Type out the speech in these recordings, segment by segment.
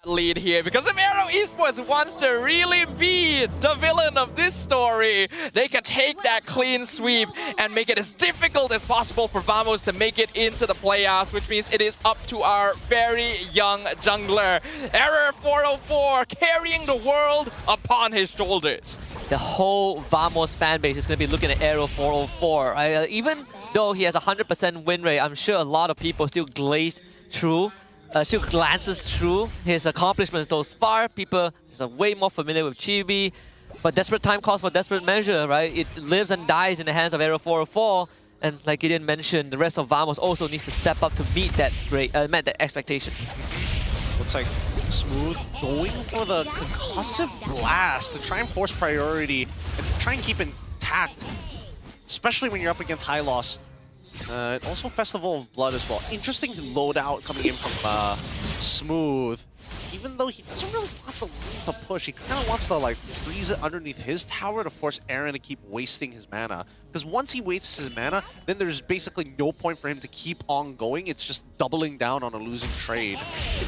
lead here, because if Aero Esports wants to really be the villain of this story, they can take that clean sweep and make it as difficult as possible for Vamos to make it into the playoffs, which means it is up to our very young jungler, Eror 404, carrying the world upon his shoulders. The whole Vamos fan base is going to be looking at Aero 404. Even though he has a 100% win rate, I'm sure a lot of people still still glances through his accomplishments thus far. People are way more familiar with Chibi, but desperate time calls for desperate measure, right? It lives and dies in the hands of Aero 404, and like Gideon mentioned, the rest of Vamos also needs to step up to meet that met that expectation. Looks like Smooth going for the concussive blast to try and force priority and try and keep intact, especially when you're up against high loss. Also Festival of Blood as well. Interesting loadout coming in from Smooth. Even though he doesn't really want the lane to push, he kind of wants to like freeze it underneath his tower to force Aaron to keep wasting his mana. Because once he wastes his mana, then there's basically no point for him to keep on going. It's just doubling down on a losing trade.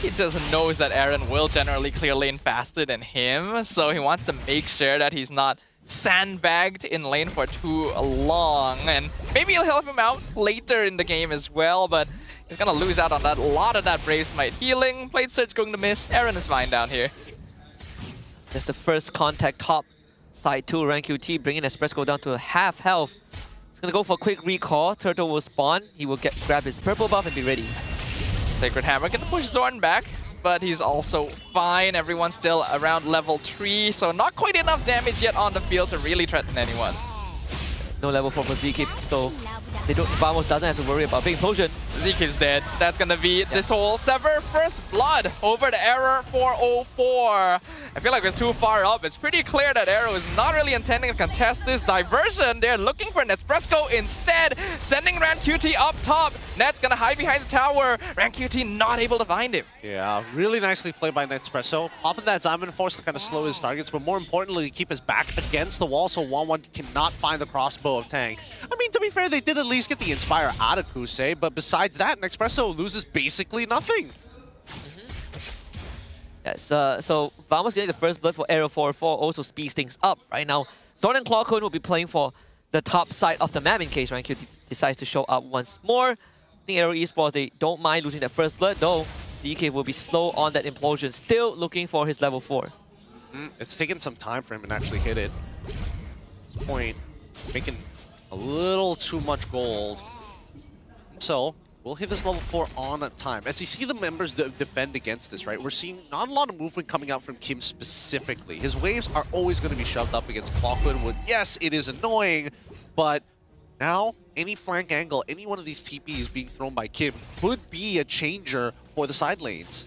He just knows that Aaron will generally clear lane faster than him, so he wants to make sure that he's not sandbagged in lane for too long, and maybe he'll help him out later in the game as well, but he's gonna lose out on that. A lot of that Brave Smite healing. Blade Surge going to miss. Aaron is fine down here. That's the first contact top side 2 rank QT, bringing Espresso down to half health. He's gonna go for a quick recall. Turtle will spawn. He will grab his purple buff and be ready. Sacred Hammer gonna push Zorn back, but he's also fine. Everyone's still around level 3, so not quite enough damage yet on the field to really threaten anyone. No level 4 for ZK, so Vamos doesn't have to worry about big implosion. Zeke is dead. That's gonna be this whole Sever First Blood over the Eror 404. I feel like it's too far up. It's pretty clear that Aero is not really intending to contest this diversion. They're looking for Nespresso instead, sending RanQT up top. Net's gonna hide behind the tower. RanQT not able to find him. Yeah, really nicely played by Nespresso. Popping that Diamond Force to kind of slow his targets, but more importantly, keep his back against the wall so 1-1 cannot find the crossbow of Tang. I mean, to be fair, they did at least get the Inspire out of Kusei, but besides that, Nespresso loses basically nothing. Yes, so Vamos getting the first blood for Aero 404 also speeds things up right now. Zorn and Clawcone will be playing for the top side of the map in case RanQ decides to show up once more. I think Aero Esports, they don't mind losing that first blood, though DK will be slow on that implosion, still looking for his level 4. It's taken some time for him to actually hit it. At this point, making a little too much gold. So, we'll hit this level 4 on a time. As you see the members defend against this, right, we're seeing not a lot of movement coming out from Kim specifically. His waves are always going to be shoved up against Clockwood. Yes, it is annoying, but now any flank angle, any one of these TPs being thrown by Kim could be a changer for the side lanes.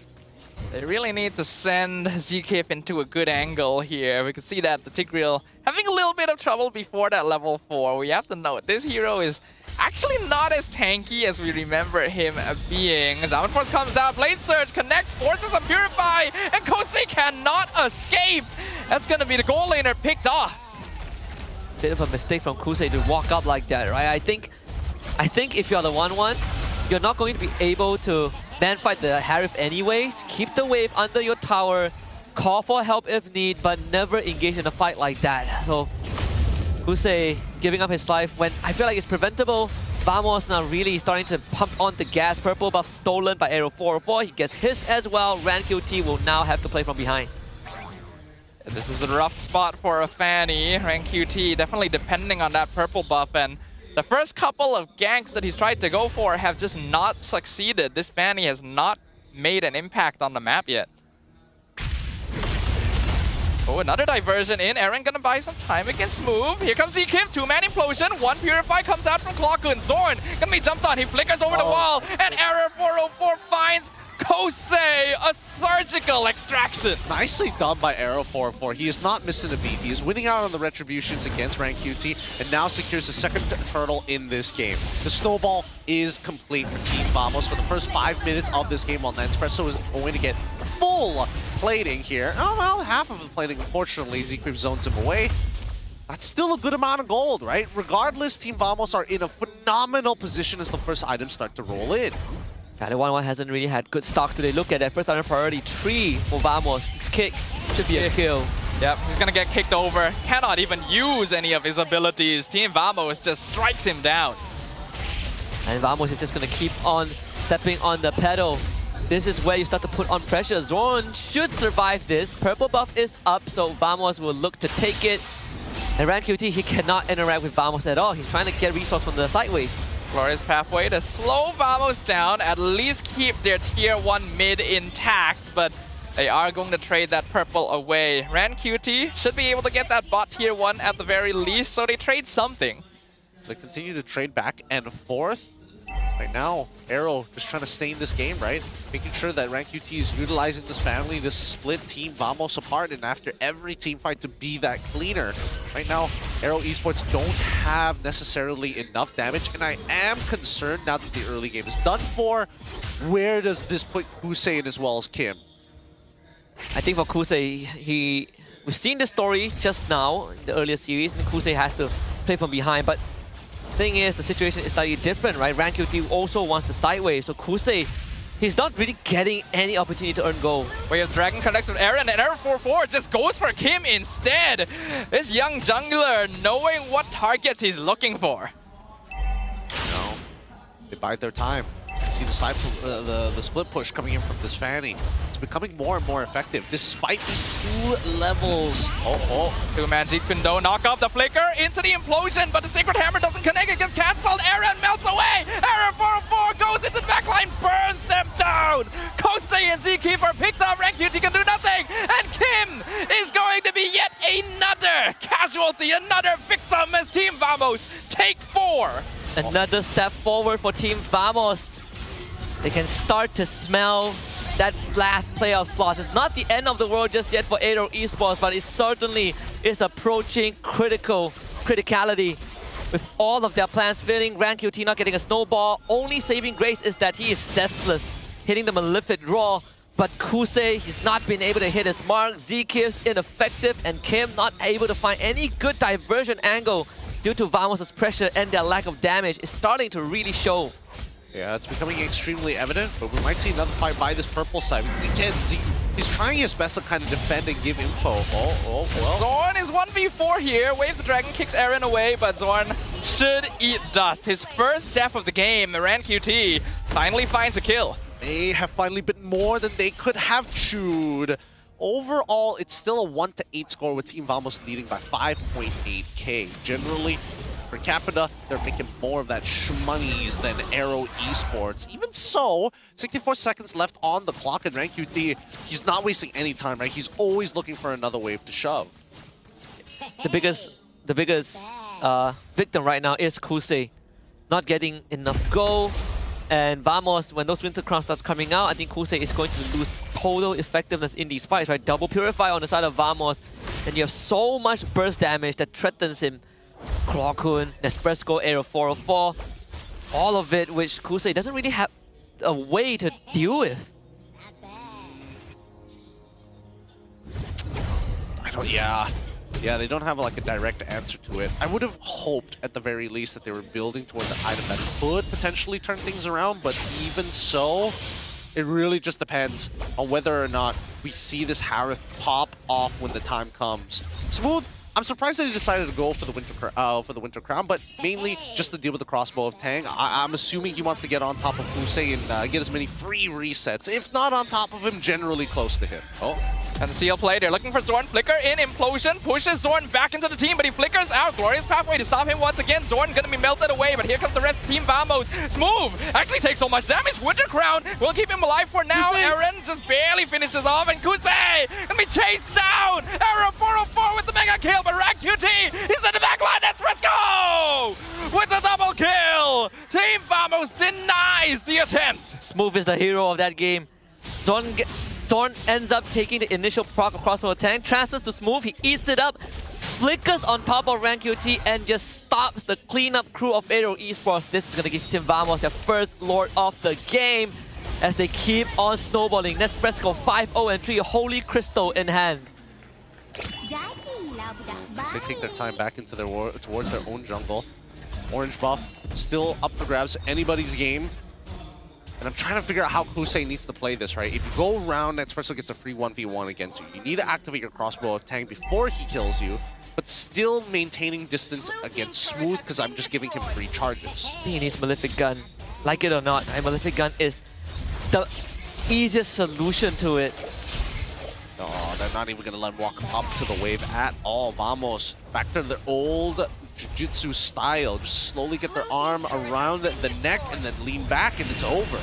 They really need to send Zkif into a good angle here. We can see that the Tigreal having a little bit of trouble before that level 4. We have to note, this hero is actually not as tanky as we remember him being. Diamond Force comes out, Blade Surge connects, forces a Purify, and Kosei cannot escape! That's gonna be the goal laner picked off. Bit of a mistake from Kusei to walk up like that, right? I think if you're the 1-1, you're not going to be able to man fight the Harif anyways. Keep the wave under your tower, call for help if need, but never engage in a fight like that. So Kusei giving up his life when I feel like it's preventable. Vamos now really starting to pump on the gas. Purple buff stolen by Aero 404. He gets his as well. RanQT will now have to play from behind. This is a rough spot for a Fanny. RanQT definitely depending on that purple buff, and the first couple of ganks that he's tried to go for have just not succeeded. This Fanny has not made an impact on the map yet. Oh, another diversion in. Aaron gonna buy some time against Smooth. Here comes Zkif, 2-man implosion. 1 Purify comes out from Clockwood. Zorn gonna be jumped on. He flickers over the wall, and Eror 404 finds Kosei, a surgical extraction. Nicely done by Aero 404. He is not missing a beat. He is winning out on the retributions against RanQT and now secures the second turtle in this game. The snowball is complete for Team Vamos for the first 5 minutes of this game, while Nespresso is going to get full plating here. Oh, well, half of the plating, unfortunately. Zkif zones him away. That's still a good amount of gold, right? Regardless, Team Vamos are in a phenomenal position as the first items start to roll in. Yeah, the 1-1 hasn't really had good stocks today. Look at that. First iron priority 3 for Vamos. This kick should be a kill. Yep, he's gonna get kicked over. Cannot even use any of his abilities. Team Vamos just strikes him down. And Vamos is just gonna keep on stepping on the pedal. This is where you start to put on pressure. Zorn should survive this. Purple buff is up, so Vamos will look to take it. And RanQT, he cannot interact with Vamos at all. He's trying to get resource from the side wave. Glorious pathway to slow Vamos down, at least keep their tier 1 mid intact, but they are going to trade that purple away. RanQT should be able to get that bot tier 1 at the very least, so they trade something. So they continue to trade back and forth. Right now, Aero just trying to stay in this game, right? Making sure that RanQT is utilizing this family to split Team Vamos apart, and after every team fight to be that cleaner. Right now, Aero Esports don't have necessarily enough damage, and I am concerned now that the early game is done for. Where does this put Kusei in as well as Kim? I think for Kusei, we've seen the story just now in the earlier series, and Kusei has to play from behind, but thing is, the situation is slightly different, right? RanQT also wants the sideway, so Kusei, he's not really getting any opportunity to earn gold. We have Dragon connects with Aaron, and Eror 4-4 just goes for Kim instead. This young jungler knowing what targets he's looking for. No, they bide their time. See the side, the split push coming in from this Fanny. It's becoming more and more effective, despite the 2 levels. Two-man Jeet Kune Do knock off the flicker into the implosion, but the Sacred Hammer doesn't connect. It gets cancelled. Aaron melts away. Aaron 4-4 goes into the backline, burns them down. Kosei and Zkeeper picked up. RanQT can do nothing, and Kim is going to be yet another casualty, another victim as Team Vamos take 4. Another step forward for Team Vamos. They can start to smell that last playoff slot. It's not the end of the world just yet for Aero Esports, but it certainly is approaching criticality. With all of their plans failing, RanQT not getting a snowball. Only saving grace is that he is deathless, hitting the Malefic Roar. But Kusei, he's not been able to hit his mark. Zkiv's ineffective, and Kim not able to find any good diversion angle due to Vamos' pressure and their lack of damage. Is starting to really show. Yeah, it's becoming extremely evident, but we might see another fight by this purple side. Again, he's trying his best to kind of defend and give info. Well. Zorn is 1v4 here. Wave the Dragon kicks Aaron away, but Zorn should eat dust. His first death of the game, RanQT finally finds a kill. They have finally been more than they could have chewed. Overall, it's still a 1-8 score with Team Vamos leading by 5.8k. Generally, per capita, they're making more of that shmoney's than Aero Esports. Even so, 64 seconds left on the clock, and RanQT, he's not wasting any time, right? He's always looking for another wave to shove. The biggest victim right now is Kusei. Not getting enough gold. And Vamos, when those Winter Crown starts coming out, I think Kusei is going to lose total effectiveness in these fights, right? Double Purify on the side of Vamos, and you have so much burst damage that threatens him. Clawkun, Nespresso, Aero 404, all of it which Kusei doesn't really have a way to deal with. Yeah, they don't have like a direct answer to it. I would have hoped at the very least that they were building towards an item that could potentially turn things around, but even so, it really just depends on whether or not we see this Harith pop off when the time comes. Smooth, I'm surprised that he decided to go for the Winter Crown, but mainly just to deal with the crossbow of Tang. I'm assuming he wants to get on top of Kusei and get as many free resets, if not on top of him, generally close to him. And the seal play, they're looking for Zorn. Flicker in, implosion, pushes Zorn back into the team, but he flickers out. Glorious pathway to stop him once again. Zorn gonna be melted away, but here comes the rest of Team Vamos. Smooth actually takes so much damage. Winter Crown will keep him alive for now. Aaron just barely finishes off, and Kusei gonna be chased down. Eror 404 with the mega kill, but RanQT, he's in the back line. Let's go! With the double kill! Team Vamos denies the attempt. Smooth is the hero of that game. Zorn ends up taking the initial proc across from the tank, transfers to Smooth, he eats it up, flickers on top of RanQT, and just stops the cleanup crew of Aero Esports. This is going to give Team Vamos their first Lord of the game as they keep on snowballing. Nespresso 5-0 and 3, Holy Crystal in hand. As they take their time back into their towards their own jungle. Orange buff still up for grabs, anybody's game. And I'm trying to figure out how Kusei needs to play this, right? If you go around, Nespresso gets a free 1v1 against you. You need to activate your crossbow tank before he kills you, but still maintaining distance against Smooth because I'm just giving him free charges. He needs Malefic Gun. Like it or not, Malefic Gun is the easiest solution to it. Oh, they're not even going to let him walk up to the wave at all. Vamos. Back to the old jiu-jitsu style. Just slowly get their arm around the neck and then lean back and it's over.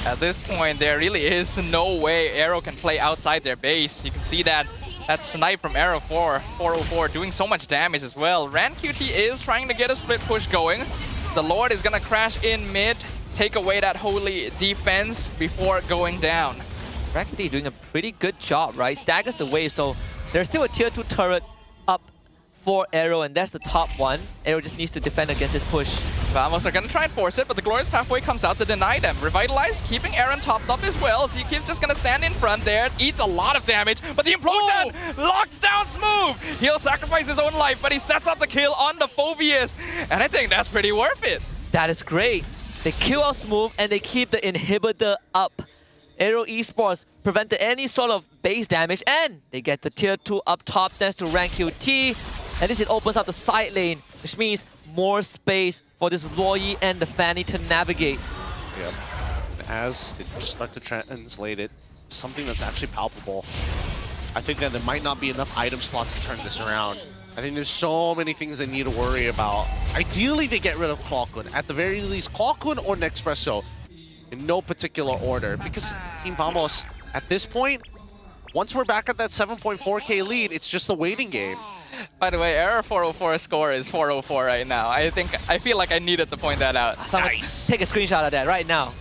At this point, there really is no way Aero can play outside their base. You can see that snipe from Aero 404 doing so much damage as well. RanQT is trying to get a split push going. The Lord is going to crash in mid, take away that holy defense before going down. RanQT doing a pretty good job, right? Staggers the wave, so there's still a tier 2 turret up for Aero, and that's the top one. Aero just needs to defend against this push. Vamos are going to try and force it, but the Glorious Pathway comes out to deny them. Revitalize, keeping Aaron topped up as well. ZK's just going to stand in front there, eats a lot of damage, but the Implosion locks down Smooth. He'll sacrifice his own life, but he sets up the kill on the Phobius, and I think that's pretty worth it. That is great. They kill out Smooth, and they keep the inhibitor up. Aero Esports prevented any sort of base damage, and they get the tier 2 up top thanks to RanQT. And this it opens up the side lane, which means more space for this Luoyi and the Fanny to navigate. Yep. And as they start to translate it, something that's actually palpable. I think that there might not be enough item slots to turn this around. I think there's so many things they need to worry about. Ideally, they get rid of Klokun. At the very least, Klokun or Nespresso. In no particular order, because Team Vamos, at this point, once we're back at that 7.4k lead, it's just a waiting game. By the way, Eror 404 score is 404 right now. I feel like I needed to point that out. Someone Nice. take a screenshot of that right now.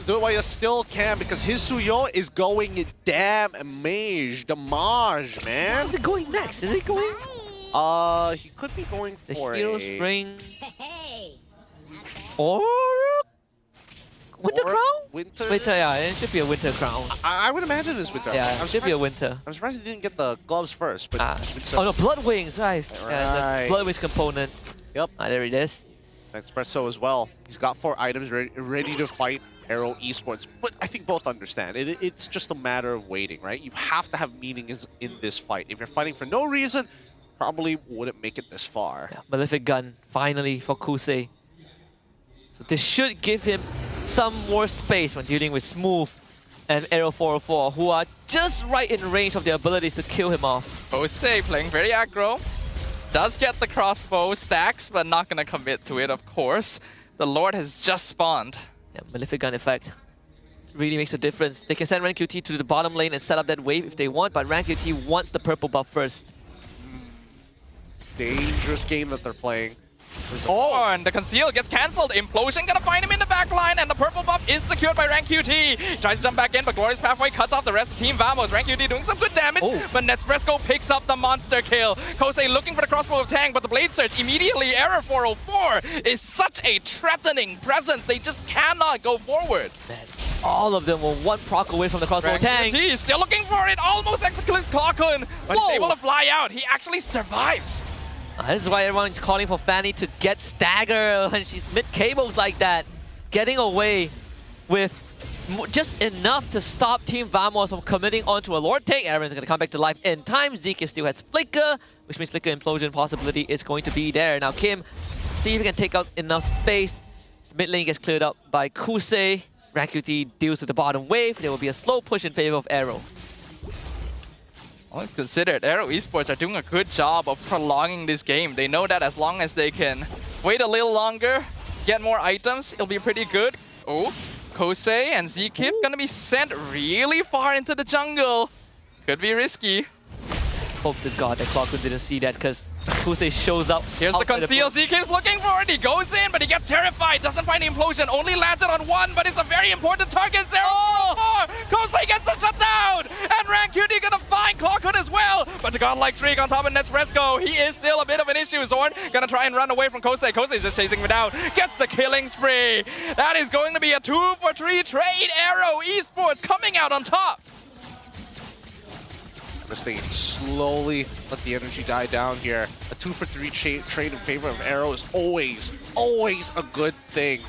Do it while you still can, because his Suyo is going damage, man. How's it going next? Is it going? He could be going for the Hero's Ring. Or Winter Crown? Winter? Winter, yeah, it should be a Winter Crown. I would imagine it's Winter. Yeah, it should be a Winter. I'm surprised he didn't get the gloves first, but Oh no, Blood Wings, right. Right. Yeah, the Blood Wings component. Yep. There it is. Nespresso as well. He's got 4 items ready to fight Aero Esports, but I think both understand. It's just a matter of waiting, right? You have to have meaning in this fight. If you're fighting for no reason, probably wouldn't make it this far. Yeah, Malefic Gun, finally, for Kusei. So this should give him some more space when dealing with Smooth and Aero 404, who are just right in range of their abilities to kill him off. Jose playing very aggro. Does get the crossbow stacks, but not going to commit to it, of course. The Lord has just spawned. Yeah, Malefic Gun effect really makes a difference. They can send RanQT to the bottom lane and set up that wave if they want, but RanQT wants the purple buff first. Dangerous game that they're playing. Oh, and the conceal gets cancelled. Implosion gonna find him in the back line, and the purple buff is secured by RanQT. Tries to jump back in, but Glorious Pathway cuts off the rest of Team Vamos. RanQT doing some good damage, but Nespresso picks up the monster kill. Kosei looking for the crossbow of Tang, but the blade search immediately. Error 404 is such a threatening presence. They just cannot go forward. All of them were one proc away from the crossbow Tang. RanQT is still looking for it. Almost executes Klokun, but he's able to fly out. He actually survives. This is why everyone's calling for Fanny to get stagger when she's mid-cables like that. Getting away with just enough to stop Team Vamos from committing onto a Lord take. Aaron's going to come back to life in time. Zeke still has Flicker, which means Flicker Implosion possibility is going to be there. Now Kim, see if he can take out enough space. His mid lane gets cleared up by Kusei. RanQT deals with the bottom wave. There will be a slow push in favor of Aero. All considered, Aero Esports are doing a good job of prolonging this game. They know that as long as they can wait a little longer, get more items, it'll be pretty good. Oh, Kosei and Zkif gonna be sent really far into the jungle. Could be risky. Hope to God that Klokun didn't see that, because Kusei shows up. Here's the conceal. Zkif's looking for it. He goes in, but he gets terrified. Doesn't find the implosion. Only lands it on one, but it's a very important target. Kosei gets the shutdown, and RanQT gonna find Klokun as well. But the godlike streak on top of Nespresso, he is still a bit of an issue. Zorn gonna try and run away from Kosei. Kosei's just chasing him down. Gets the killing spree. That is going to be a 2-for-3 trade. Aero Esports coming out on top. This thing slowly let the energy die down here. A 2-for-3 trade in favor of Aero is always a good thing.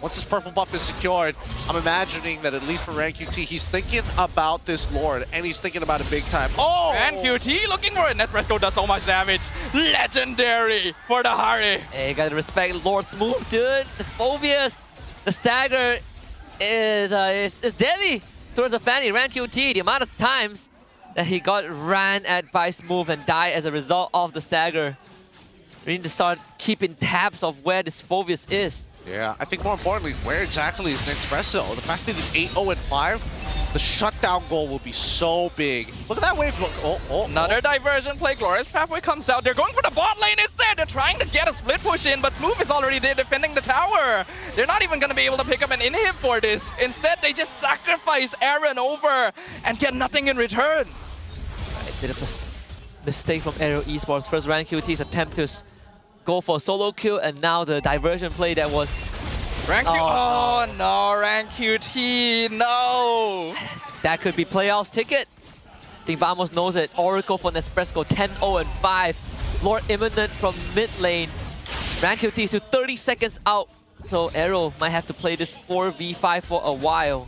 Once this purple buff is secured, I'm imagining that at least for RanQT, he's thinking about this Lord, and he's thinking about it big time. Oh! And QT looking for it. Netfresco does so much damage. Legendary for the Hari. Hey, you gotta respect Lord's move, dude. The Phobius, the stagger is deadly towards the Fanny. RanQT, the amount of times that he got ran at by Smooth and died as a result of the stagger. We need to start keeping tabs of where this Phobius is. Yeah, I think more importantly, where exactly is Nespresso? The fact that he's 8-0-5, the shutdown goal will be so big. Look at that wave. Another diversion play. Glorious Pathway comes out. They're going for the bot lane instead. They're trying to get a split push in, but Smooth is already there defending the tower. They're not even going to be able to pick up an inhib for this. Instead, they just sacrifice Aaron over and get nothing in return. A bit of a mistake from Aero Esports. First RanQT's attempt to go for a solo kill, and now the diversion play that was... Oh no, RanQT, no! That could be playoffs ticket. I think Vamos knows it. Oracle for Nespresso, 10-0-5. Lord imminent from mid lane. RanQT is 30 seconds out, so Aero might have to play this 4v5 for a while.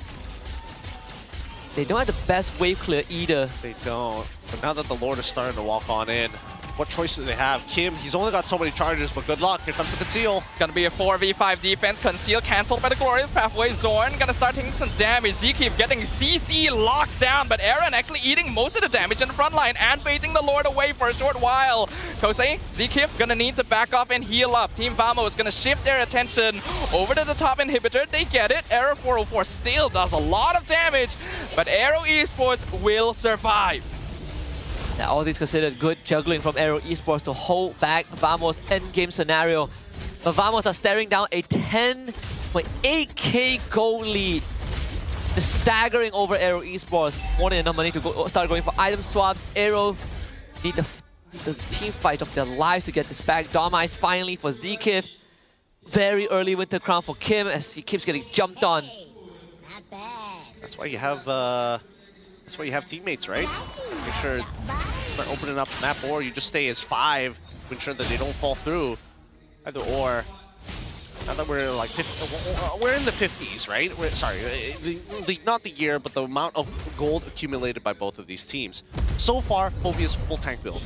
They don't have the best wave clear either. They don't. But now that the Lord is starting to walk on in, what choice do they have? Kim, he's only got so many charges, but good luck. Here comes the Conceal. Gonna be a 4v5 defense. Conceal cancelled by the Glorious Pathway. Zorn gonna start taking some damage. Zkeep getting CC locked down, but Aaron actually eating most of the damage in the front line and baiting the Lord away for a short while. Kosei, Zkeep gonna need to back off and heal up. Team Vamo is gonna shift their attention over to the top inhibitor. They get it. Eror 404 still does a lot of damage, but Aero Esports will survive. Yeah, all these considered good juggling from Aero Esports to hold back Vamos' endgame scenario. But Vamos are staring down a 10.8k goal lead. Just staggering over Aero Esports. More than enough money to start going for item swaps. Aero need the team fight of their lives to get this back. Domice finally for Zkeep. Very early Winter Crown for Kim as he keeps getting jumped on. That's why you have teammates, right? Make sure it's not opening up the map, or you just stay as 5 to ensure that they don't fall through. Either or. Now that we're like 50, we're in the 50s, right? Not the year, but the amount of gold accumulated by both of these teams. So far, Phobia's full tank build.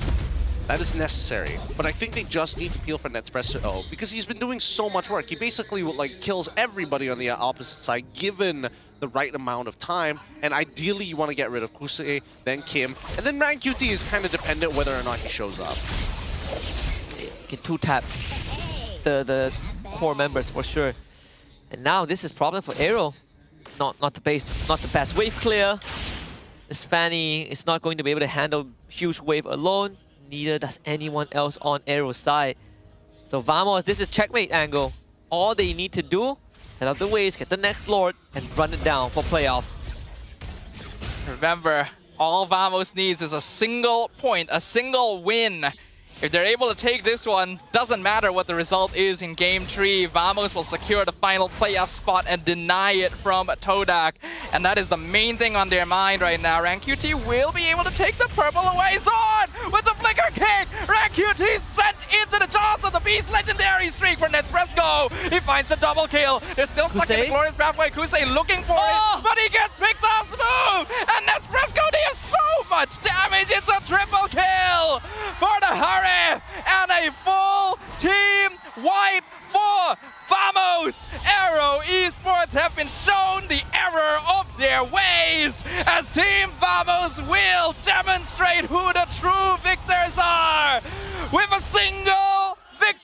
That is necessary, but I think they just need to peel for Nespresso because he's been doing so much work. He basically like kills everybody on the opposite side given the right amount of time, and ideally you want to get rid of Kusei, then Kim, and then RanQT is kind of dependent whether or not he shows up. Can two-tap the core members for sure. And now this is problem for Aero. Not the best wave clear. This Fanny is not going to be able to handle huge wave alone. Neither does anyone else on Aero's side. So Vamos, this is checkmate angle. All they need to do, set up the waves, get the next Lord, and run it down for playoffs. Remember, all Vamos needs is a single point, a single win. If they're able to take this one, doesn't matter what the result is in Game 3, Vamos will secure the final playoff spot and deny it from Todak. And that is the main thing on their mind right now. RanQT will be able to take the purple away. Zorn with the flicker kick! RanQT sent into the jaws of the beast. Legendary streak for Nespresso. He finds the double kill. They're still stuck in the Glorious Pathway. Kusei looking for it, but he gets picked off Smooth! And Nespresso deals so much damage. It's a triple kill for the Hari! And a full team wipe for Vamos! Aero Esports have been shown the error of their ways as Team Vamos will demonstrate who the true victors are with a single